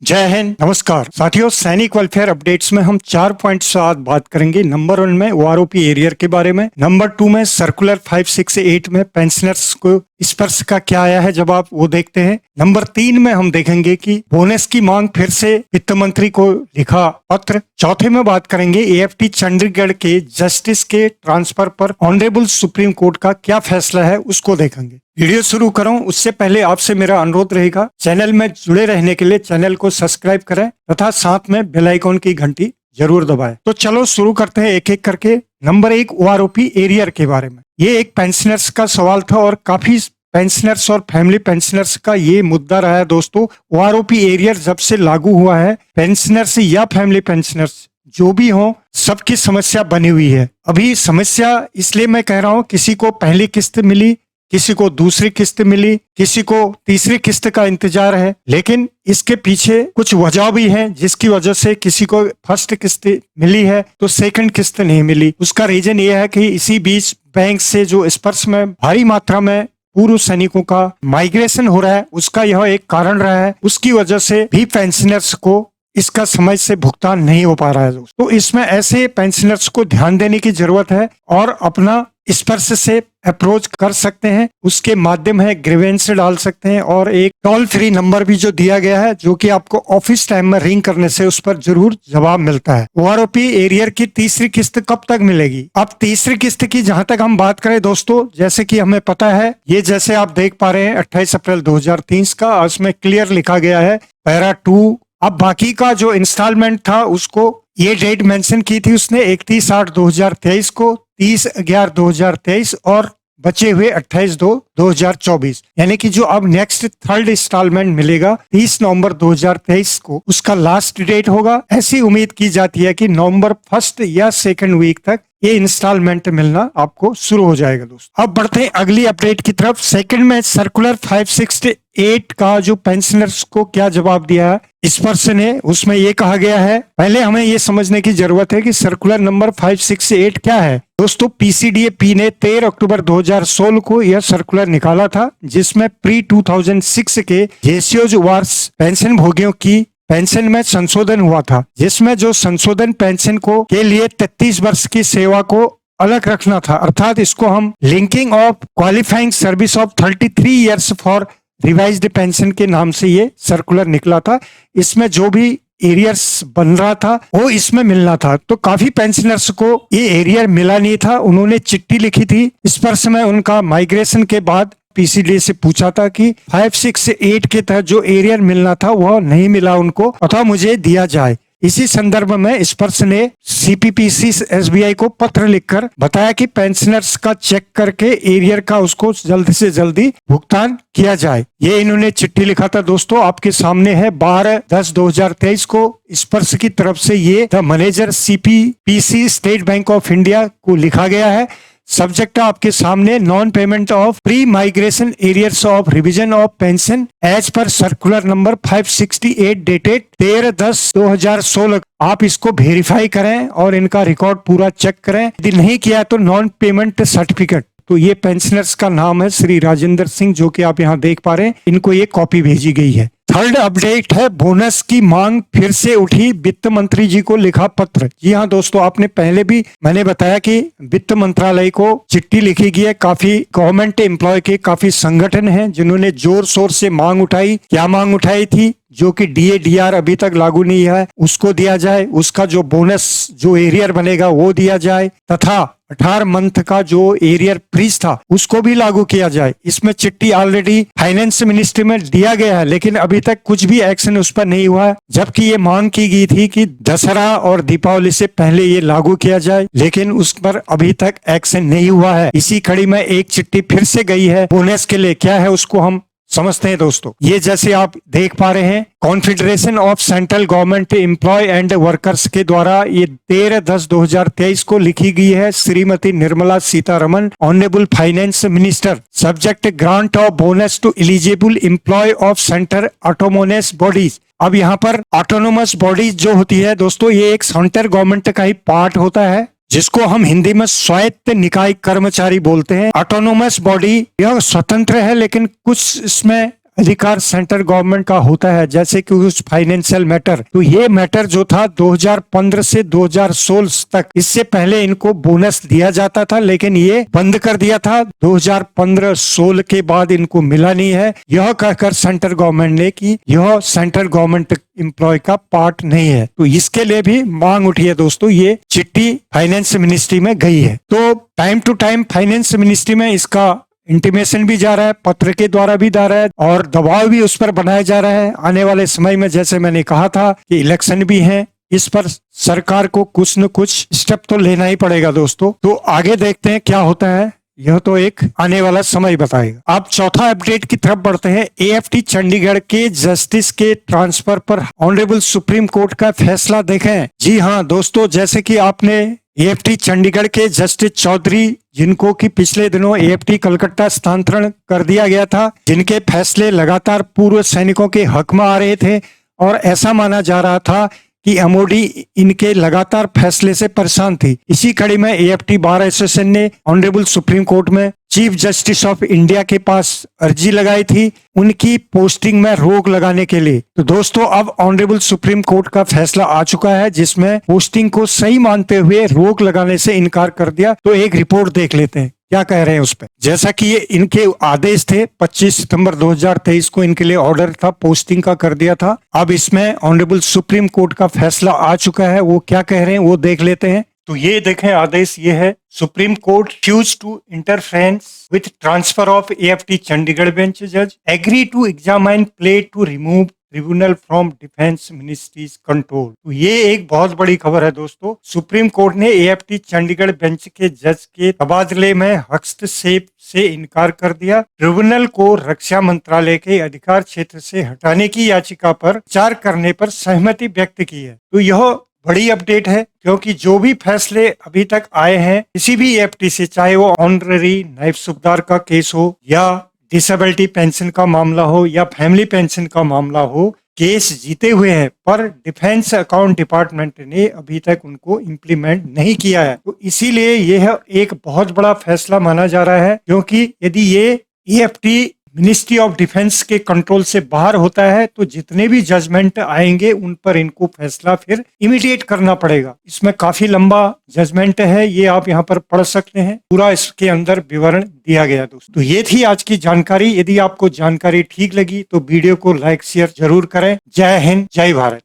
जय हिंद, नमस्कार साथियों। सैनिक वेलफेयर अपडेट्स में हम 4 पॉइंट साथ बात करेंगे। नंबर 1 में ओआरओपी एरियर के बारे में, नंबर 2 में सर्कुलर 568 में पेंशनर्स को स्पर्श का क्या आया है जवाब, वो देखते हैं। नंबर 3 में हम देखेंगे कि बोनस की मांग फिर से वित्त मंत्री को लिखा पत्र। चौथे में बात करेंगे एएफटी चंडीगढ़ के जस्टिस के ट्रांसफर पर ऑनरेबल सुप्रीम कोर्ट का क्या फैसला है, उसको देखेंगे। वीडियो शुरू करूं उससे पहले आपसे मेरा अनुरोध रहेगा, चैनल में जुड़े रहने के लिए चैनल को सब्सक्राइब करें तथा साथ में बेल आइकॉन की घंटी जरूर दबाएं। तो चलो शुरू करते हैं एक एक करके। नंबर 1 ओआरओपी एरियर के बारे में। ये एक पेंशनर्स का सवाल था और काफी पेंशनर्स और फैमिली पेंशनर्स का ये मुद्दा रहा है दोस्तों। ओआरओपी एरियर जब से लागू हुआ है, पेंशनर्स या फैमिली पेंशनर्स जो भी हो, सबकी समस्या बनी हुई है। अभी समस्या इसलिए मैं कह रहा हूँ, किसी को पहली किस्त मिली, किसी को दूसरी किस्त मिली, किसी को तीसरी किस्त का इंतजार है, लेकिन इसके पीछे कुछ वजह भी है जिसकी वजह से किसी को फर्स्ट किस्त मिली है तो सेकंड किस्त नहीं मिली। उसका रीजन ये है कि इसी बीच बैंक से जो स्पर्श में भारी मात्रा में पूर्व सैनिकों का माइग्रेशन हो रहा है, उसका यह एक कारण रहा है। उसकी वजह से भी पेंशनर्स को इसका समय से भुगतान नहीं हो पा रहा है। तो इसमें ऐसे पेंशनर्स को ध्यान देने की जरूरत है और अपना स्पर्श से अप्रोच कर सकते हैं। उसके माध्यम है ग्रीवेंस डाल सकते हैं और एक टोल फ्री नंबर भी जो दिया गया है, जो कि आपको ऑफिस टाइम में रिंग करने से उस पर जरूर जवाब मिलता है। ओआरओपी एरियर की तीसरी किस्त कब तक मिलेगी? अब तीसरी किस्त की जहां तक हम बात करें दोस्तों, जैसे कि हमें पता है, ये जैसे आप देख पा रहे हैं 28 अप्रैल 2023 का, उसमें क्लियर लिखा गया है पैरा 2। अब बाकी का जो इंस्टॉलमेंट था उसको ये डेट मेंशन की थी उसने 31/8/2023 को, 30/11/2023 और बचे हुए 28/2/2024, यानी कि जो अब नेक्स्ट थर्ड इंस्टॉलमेंट मिलेगा 30 नवंबर 2023 को, उसका लास्ट डेट होगा। ऐसी उम्मीद की जाती है कि नवंबर 1 या 2 वीक तक ये इंस्टॉलमेंट मिलना आपको शुरू हो जाएगा दोस्तों। अब बढ़ते हैं अगली अपडेट की तरफ। सेकंड में सर्कुलर 568 का जो पेंशनर्स को क्या जवाब दिया है स्पर्श ने, उसमें ये कहा गया है, पहले हमें ये समझने की जरूरत है कि सर्कुलर नंबर 568 क्या है दोस्तों। पीसीडीए ने 13 अक्टूबर 2016 को यह सर्कुलर निकाला था, जिसमें प्री 2006 के जेसीओज वार्स पेंशन भोगियों की पेंशन में संशोधन हुआ था, जिसमें जो संशोधन पेंशन को के लिए 33 वर्ष की सेवा को अलग रखना था, अर्थात इसको हम linking of qualifying service of 33 years for revised pension के नाम से ये सर्कुलर निकला था। इसमें जो भी एरियर्स बन रहा था वो इसमें मिलना था। तो काफी पेंशनर्स को ये एरियर मिला नहीं था, उन्होंने चिट्ठी लिखी थी। स्पर्श में उनका माइग्रेशन के बाद पीसीडी से पूछा था कि 568 के तहत जो एरियर मिलना था वह नहीं मिला उनको, अथवा मुझे दिया जाए। इसी संदर्भ में स्पर्श ने सीपीपीसी एसबीआई को पत्र लिखकर बताया कि पेंशनर्स का चेक करके एरियर का उसको जल्द से जल्दी भुगतान किया जाए। ये इन्होंने चिट्ठी लिखा था दोस्तों, आपके सामने है। 12/10/2023 को स्पर्श की तरफ से ये the manager CPPC state bank of India को लिखा गया है। सब्जेक्ट आपके सामने, non payment of pre migration arrears of revision of pension as per circular number 568 dated 13/10/2016। आप इसको वेरीफाई करें और इनका रिकॉर्ड पूरा चेक करें। यदि नहीं किया तो नॉन पेमेंट सर्टिफिकेट, तो ये पेंशनर्स का नाम है श्री राजेंद्र सिंह, जो कि आप यहाँ देख पा रहे हैं, इनको ये कॉपी भेजी गई है। थर्ड अपडेट है बोनस की मांग फिर से उठी, वित्त मंत्री जी को लिखा पत्र। जी हाँ दोस्तों, आपने पहले भी मैंने बताया कि वित्त मंत्रालय को चिट्ठी लिखी गई है। काफी गवर्नमेंट एम्प्लॉय के काफी संगठन हैं जिन्होंने जोर शोर से मांग उठाई। क्या मांग उठाई थी? जो कि डीए-डीआर अभी तक लागू नहीं है उसको दिया जाए, उसका जो बोनस जो एरियर बनेगा वो दिया जाए, तथा 18 मंथ का जो एरियर फ्रीज था उसको भी लागू किया जाए। इसमें चिट्ठी ऑलरेडी फाइनेंस मिनिस्ट्री में दिया गया है, लेकिन अभी तक कुछ भी एक्शन उस पर नहीं हुआ है। जबकि ये मांग की गई थी कि दशहरा और दीपावली से पहले ये लागू किया जाए, लेकिन उस पर अभी तक एक्शन नहीं हुआ है। इसी कड़ी में एक चिट्ठी फिर से गई है बोनस के लिए। क्या है उसको हम समझते हैं दोस्तों। ये जैसे आप देख पा रहे हैं, confederation of central government employ and workers के द्वारा ये 13/10/2023 को लिखी गई है Shrimati Nirmala Sitharaman, honourable finance minister. Subject grant of bonus to eligible employ of centre autonomous bodies. अब यहाँ पर ऑटोनोमस बॉडीज जो होती है दोस्तों, ये एक सेंट्रल गवर्नमेंट का ही पार्ट होता है, जिसको हम हिंदी में स्वायत्त निकाय कर्मचारी बोलते हैं। ऑटोनोमस बॉडी यह स्वतंत्र है, लेकिन कुछ इसमें अधिकार सेंट्रल गवर्नमेंट का होता है, जैसे कि कुछ फाइनेंशियल मैटर, तो ये मैटर जो था 2015 से 2016 तक, इससे पहले इनको बोनस दिया जाता था, लेकिन ये बंद कर दिया था 2015-16 के बाद, इनको मिला नहीं है। यह कहकर सेंट्रल गवर्नमेंट ने कि यह सेंट्रल गवर्नमेंट एम्प्लॉय का पार्ट नहीं है, तो इसके लिए भी मांग उठी है दोस्तों। ये चिट्ठी फाइनेंस मिनिस्ट्री में गई है, तो time to time finance ministry में इसका इंटीमेशन भी जा रहा है, पत्र के द्वारा भी जा रहा है, और दबाव भी उस पर बनाया जा रहा है। आने वाले समय में, जैसे मैंने कहा था कि इलेक्शन भी है, इस पर सरकार को कुछ न कुछ स्टेप तो लेना ही पड़ेगा दोस्तों। तो आगे देखते हैं क्या होता है, यह तो एक आने वाला समय बताएगा। अब चौथा अपडेट की तरफ बढ़ते हैं। एएफटी चंडीगढ़ के जस्टिस के ट्रांसफर पर ऑनरेबल सुप्रीम कोर्ट का फैसला देखें। जी हाँ दोस्तों, जैसे कि आपने एएफटी चंडीगढ़ के जस्टिस चौधरी, जिनको कि पिछले दिनों एएफटी कलकत्ता स्थानांतरण कर दिया गया था, जिनके फैसले लगातार पूर्व सैनिकों के हक में आ रहे थे, और ऐसा माना जा रहा था कि एमओडी इनके लगातार फैसले से परेशान थी। इसी कड़ी में एएफटी बार एसोसिएशन ने ऑनरेबल सुप्रीम कोर्ट में चीफ जस्टिस ऑफ इंडिया के पास अर्जी लगाई थी उनकी पोस्टिंग में रोक लगाने के लिए। तो दोस्तों, अब ऑनरेबल सुप्रीम कोर्ट का फैसला आ चुका है, जिसमें पोस्टिंग को सही मानते हुए रोक लगाने से इनकार कर दिया। तो एक रिपोर्ट देख लेते हैं क्या कह रहे हैं उस पर। जैसा कि ये इनके आदेश थे, 25 सितंबर 2023 को इनके लिए ऑर्डर था, पोस्टिंग का कर दिया था। अब इसमें ऑनरेबल सुप्रीम कोर्ट का फैसला आ चुका है, वो क्या कह रहे हैं वो देख लेते हैं। तो ये देखें, आदेश ये है, supreme court refused to interfere with transfer of AFT Chandigarh bench जज, agree to examine play to remove tribunal from defence ministries control. तो ये एक बहुत बड़ी खबर है दोस्तों। सुप्रीम कोर्ट ने एएफटी चंडीगढ़ बेंच के जज के तबादले में हस्तक्षेप से इनकार कर दिया। ट्रिब्यूनल को रक्षा मंत्रालय के अधिकार क्षेत्र से हटाने की याचिका पर विचार करने पर सहमति व्यक्त की है। तो यह बड़ी अपडेट है, क्योंकि जो भी फैसले अभी तक आए हैं किसी भी एएफटी से, चाहे वो ऑनररी नायब सूबेदार का केस हो, या डिसेबिलिटी पेंशन का मामला हो, या फैमिली पेंशन का मामला हो, केस जीते हुए हैं, पर डिफेंस अकाउंट डिपार्टमेंट ने अभी तक उनको इम्प्लीमेंट नहीं किया है। तो इसीलिए यह एक बहुत बड़ा फैसला माना जा रहा है, क्योंकि यदि ये एएफटी मिनिस्ट्री ऑफ डिफेंस के कंट्रोल से बाहर होता है, तो जितने भी जजमेंट आएंगे उन पर इनको फैसला फिर इमीडिएट करना पड़ेगा। इसमें काफी लंबा जजमेंट है, ये आप यहाँ पर पढ़ सकते हैं, पूरा इसके अंदर विवरण दिया गया दोस्तों। तो ये थी आज की जानकारी। यदि आपको जानकारी ठीक लगी तो वीडियो को लाइक शेयर जरूर करें। जय हिंद, जय भारत।